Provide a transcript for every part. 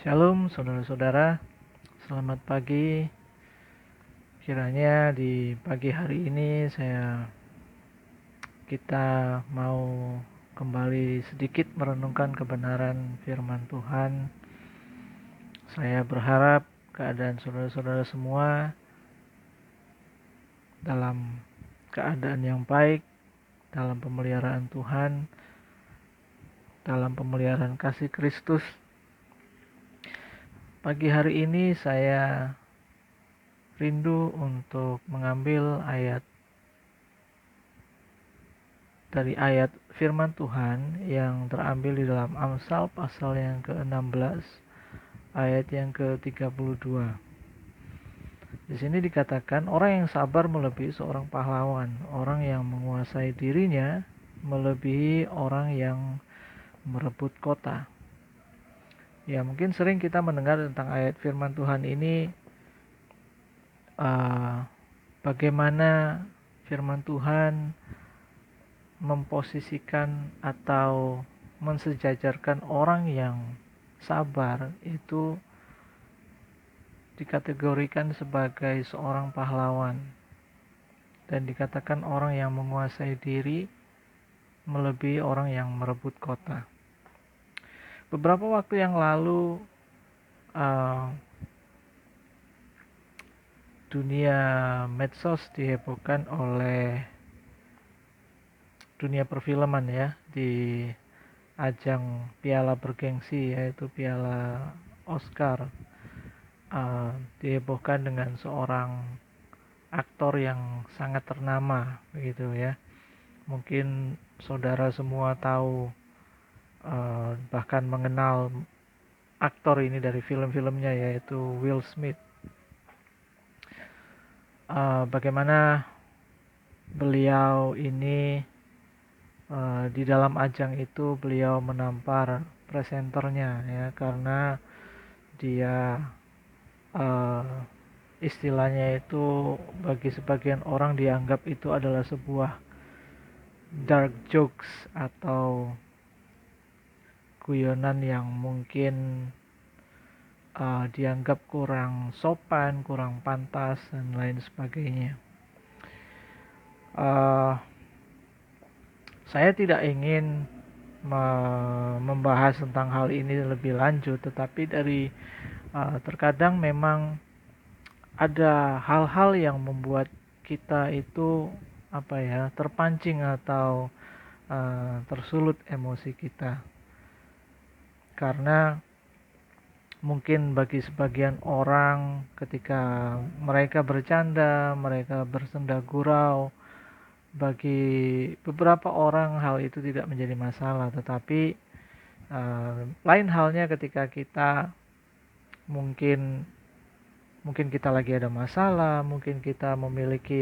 Shalom saudara-saudara, selamat pagi. Kiranya di pagi hari ini kita mau kembali sedikit merenungkan kebenaran firman Tuhan. Saya berharap keadaan saudara-saudara semua dalam keadaan yang baik, dalam pemeliharaan Tuhan, dalam pemeliharaan kasih Kristus. Pagi hari ini saya rindu untuk mengambil dari ayat firman Tuhan yang terambil di dalam Amsal pasal yang ke-16 ayat yang ke-32. Di sini dikatakan orang yang sabar melebihi seorang pahlawan, orang yang menguasai dirinya melebihi orang yang merebut kota. Ya, mungkin sering kita mendengar tentang ayat firman Tuhan ini, bagaimana firman Tuhan memposisikan atau mensejajarkan orang yang sabar itu dikategorikan sebagai seorang pahlawan dan dikatakan orang yang menguasai diri melebihi orang yang merebut kota. Beberapa waktu yang lalu dunia medsos dihebohkan oleh dunia perfilman ya, di ajang piala bergengsi yaitu piala Oscar. Dihebohkan dengan seorang aktor yang sangat ternama begitu ya. Mungkin saudara semua tahu, bahkan mengenal aktor ini dari film-filmnya yaitu Will Smith. Bagaimana beliau ini di dalam ajang itu beliau menampar presenternya ya, karena dia istilahnya itu bagi sebagian orang dianggap itu adalah sebuah dark jokes atau guyonan yang mungkin dianggap kurang sopan, kurang pantas dan lain sebagainya. Saya tidak ingin membahas tentang hal ini lebih lanjut, tetapi terkadang memang ada hal-hal yang membuat kita itu terpancing atau tersulut emosi kita, karena mungkin bagi sebagian orang ketika mereka bercanda, mereka bersenda gurau, bagi beberapa orang hal itu tidak menjadi masalah, tetapi lain halnya ketika kita mungkin kita lagi ada masalah, mungkin kita memiliki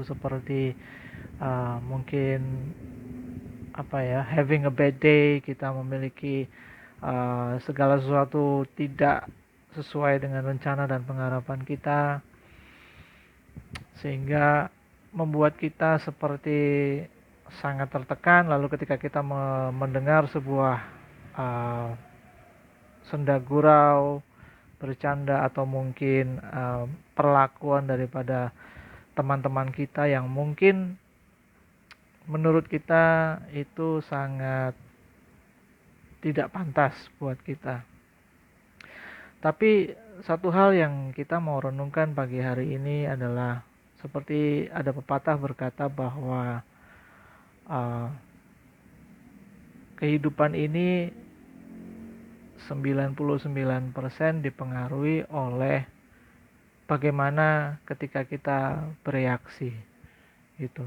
seperti mungkin having a bad day, kita memiliki segala sesuatu tidak sesuai dengan rencana dan pengharapan kita, sehingga membuat kita seperti sangat tertekan. Lalu ketika kita mendengar sebuah senda gurau, bercanda atau mungkin perlakuan daripada teman-teman kita yang mungkin menurut kita itu sangat tidak pantas buat kita. Tapi satu hal yang kita mau renungkan pagi hari ini adalah seperti ada pepatah berkata bahwa kehidupan ini 99% dipengaruhi oleh bagaimana ketika kita bereaksi gitu.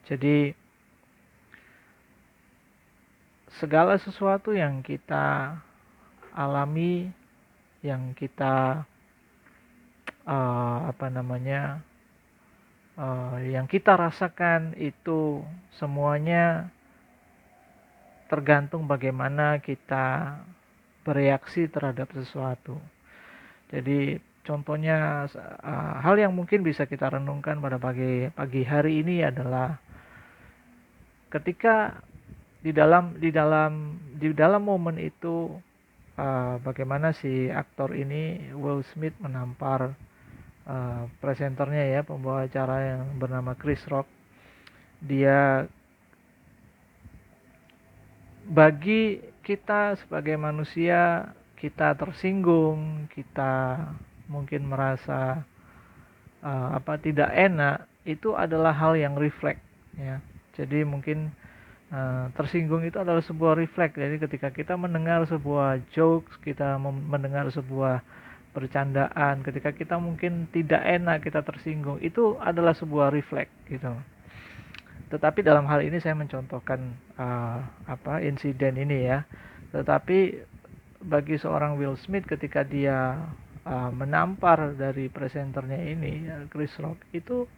Jadi segala sesuatu yang kita alami, yang kita yang kita rasakan itu semuanya tergantung bagaimana kita bereaksi terhadap sesuatu. Jadi contohnya hal yang mungkin bisa kita renungkan pada pagi hari ini adalah ketika di dalam momen itu bagaimana si aktor ini Will Smith menampar presenternya ya, pembawa acara yang bernama Chris Rock. Dia, bagi kita sebagai manusia, kita tersinggung, kita mungkin merasa tidak enak, itu adalah hal yang refleks ya. Jadi mungkin tersinggung itu adalah sebuah refleks. Jadi ketika kita mendengar sebuah jokes, kita mendengar sebuah bercandaan, ketika kita mungkin tidak enak, kita tersinggung, itu adalah sebuah refleks gitu. Tetapi dalam hal ini saya mencontohkan insiden ini ya. Tetapi bagi seorang Will Smith, ketika dia menampar dari presenternya ini Chris Rock, itu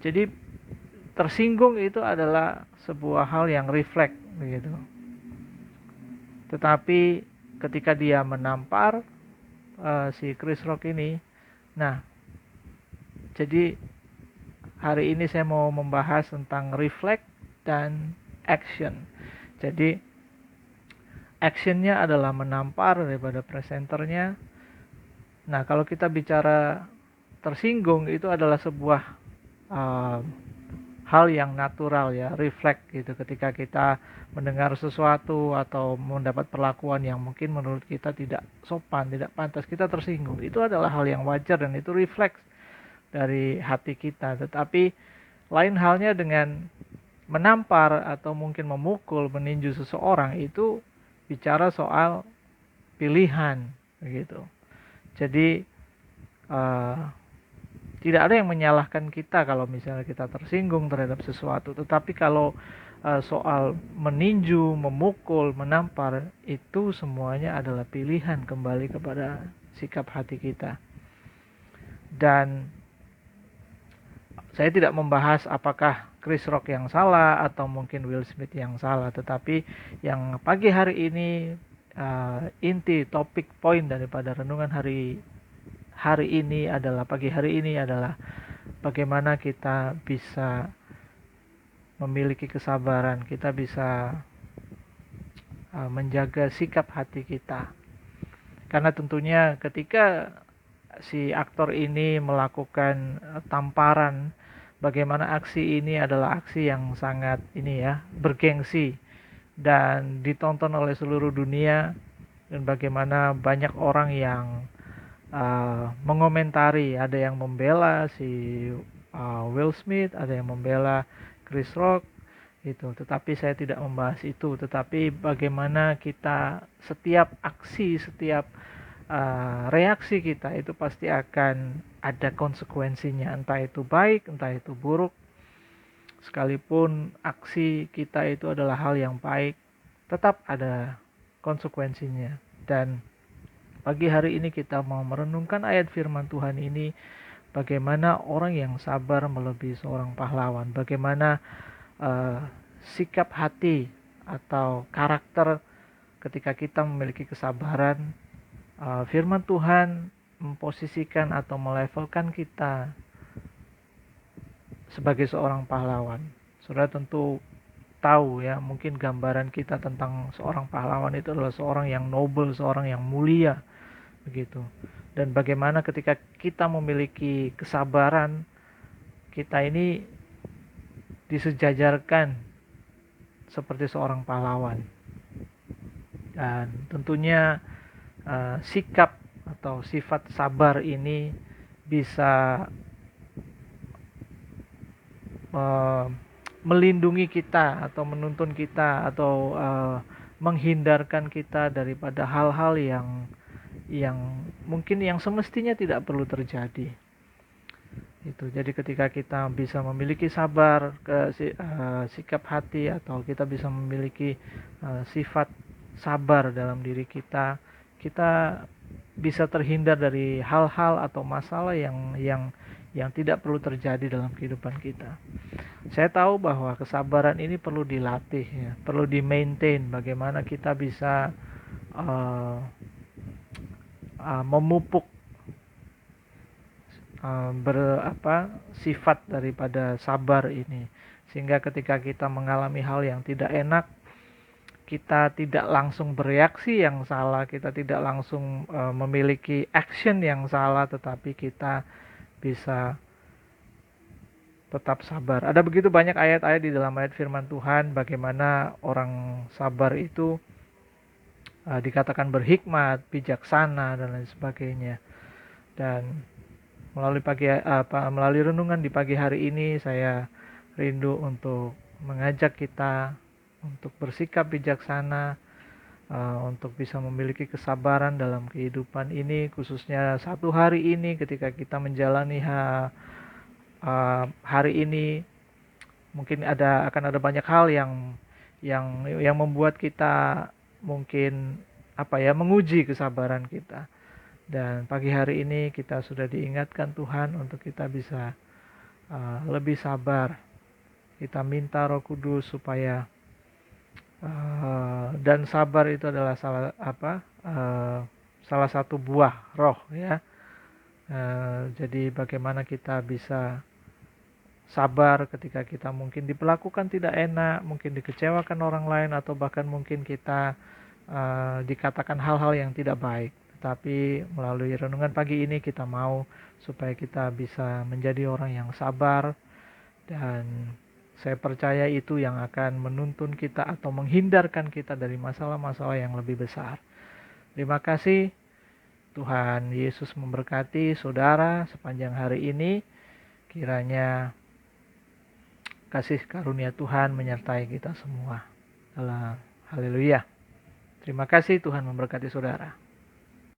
jadi tersinggung itu adalah sebuah hal yang refleks begitu. Tetapi ketika dia menampar si Chris Rock ini, nah jadi hari ini saya mau membahas tentang reflect dan action. Jadi actionnya adalah menampar daripada presenternya. Nah kalau kita bicara tersinggung, itu adalah sebuah hal yang natural ya, refleks gitu. Ketika kita mendengar sesuatu atau mendapat perlakuan yang mungkin menurut kita tidak sopan, tidak pantas, kita tersinggung. Itu adalah hal yang wajar dan itu refleks dari hati kita. Tetapi lain halnya dengan menampar atau mungkin memukul, meninju seseorang, itu bicara soal pilihan begitu. Jadi tidak ada yang menyalahkan kita kalau misalnya kita tersinggung terhadap sesuatu. Tetapi kalau soal meninju, memukul, menampar, itu semuanya adalah pilihan kembali kepada sikap hati kita. Dan saya tidak membahas apakah Chris Rock yang salah atau mungkin Will Smith yang salah. Tetapi yang pagi hari ini, inti topik poin daripada renungan pagi hari ini adalah bagaimana kita bisa memiliki kesabaran, kita bisa menjaga sikap hati kita. Karena tentunya ketika si aktor ini melakukan tamparan, bagaimana aksi ini adalah aksi yang sangat bergengsi dan ditonton oleh seluruh dunia, dan bagaimana banyak orang yang mengomentari, ada yang membela si Will Smith, ada yang membela Chris Rock itu. Tetapi saya tidak membahas itu, tetapi bagaimana kita setiap aksi, setiap reaksi kita itu pasti akan ada konsekuensinya, entah itu baik, entah itu buruk. Sekalipun aksi kita itu adalah hal yang baik, tetap ada konsekuensinya. Dan pagi hari ini kita mau merenungkan ayat firman Tuhan ini, bagaimana orang yang sabar melebihi seorang pahlawan, bagaimana sikap hati atau karakter ketika kita memiliki kesabaran. Firman Tuhan memposisikan atau melevelkan kita sebagai seorang pahlawan. Saudara tentu tahu ya, mungkin gambaran kita tentang seorang pahlawan itu adalah seorang yang noble, seorang yang mulia begitu. Dan bagaimana ketika kita memiliki kesabaran, kita ini disejajarkan seperti seorang pahlawan. Dan tentunya sikap atau sifat sabar ini bisa melindungi kita atau menuntun kita atau menghindarkan kita daripada hal-hal yang mungkin yang semestinya tidak perlu terjadi. Itu. Jadi ketika kita bisa memiliki sabar, sikap hati, atau kita bisa memiliki sifat sabar dalam diri kita, kita bisa terhindar dari hal-hal atau masalah yang tidak perlu terjadi dalam kehidupan kita. Saya tahu bahwa kesabaran ini perlu dilatih ya, perlu di-maintain, bagaimana kita bisa memupuk sifat daripada sabar ini, sehingga ketika kita mengalami hal yang tidak enak, kita tidak langsung bereaksi yang salah, kita tidak langsung memiliki action yang salah, tetapi kita bisa tetap sabar. Ada begitu banyak ayat-ayat di dalam ayat firman Tuhan bagaimana orang sabar itu dikatakan berhikmat, bijaksana dan lain sebagainya. Dan melalui renungan di pagi hari ini saya rindu untuk mengajak kita untuk bersikap bijaksana, untuk bisa memiliki kesabaran dalam kehidupan ini, khususnya satu hari ini ketika kita menjalani hari ini. Mungkin akan ada banyak hal yang membuat kita mungkin menguji kesabaran kita. Dan pagi hari ini kita sudah diingatkan Tuhan untuk kita bisa lebih sabar. Kita minta Roh Kudus supaya dan sabar itu adalah salah satu buah roh ya. Jadi bagaimana kita bisa sabar ketika kita mungkin diperlakukan tidak enak, mungkin dikecewakan orang lain, atau bahkan mungkin kita dikatakan hal-hal yang tidak baik. Tetapi melalui renungan pagi ini kita mau supaya kita bisa menjadi orang yang sabar, dan saya percaya itu yang akan menuntun kita atau menghindarkan kita dari masalah-masalah yang lebih besar. Terima kasih. Tuhan Yesus memberkati saudara sepanjang hari ini. Kiranya kasih karunia Tuhan menyertai kita semua. Haleluya. Terima kasih, Tuhan memberkati saudara.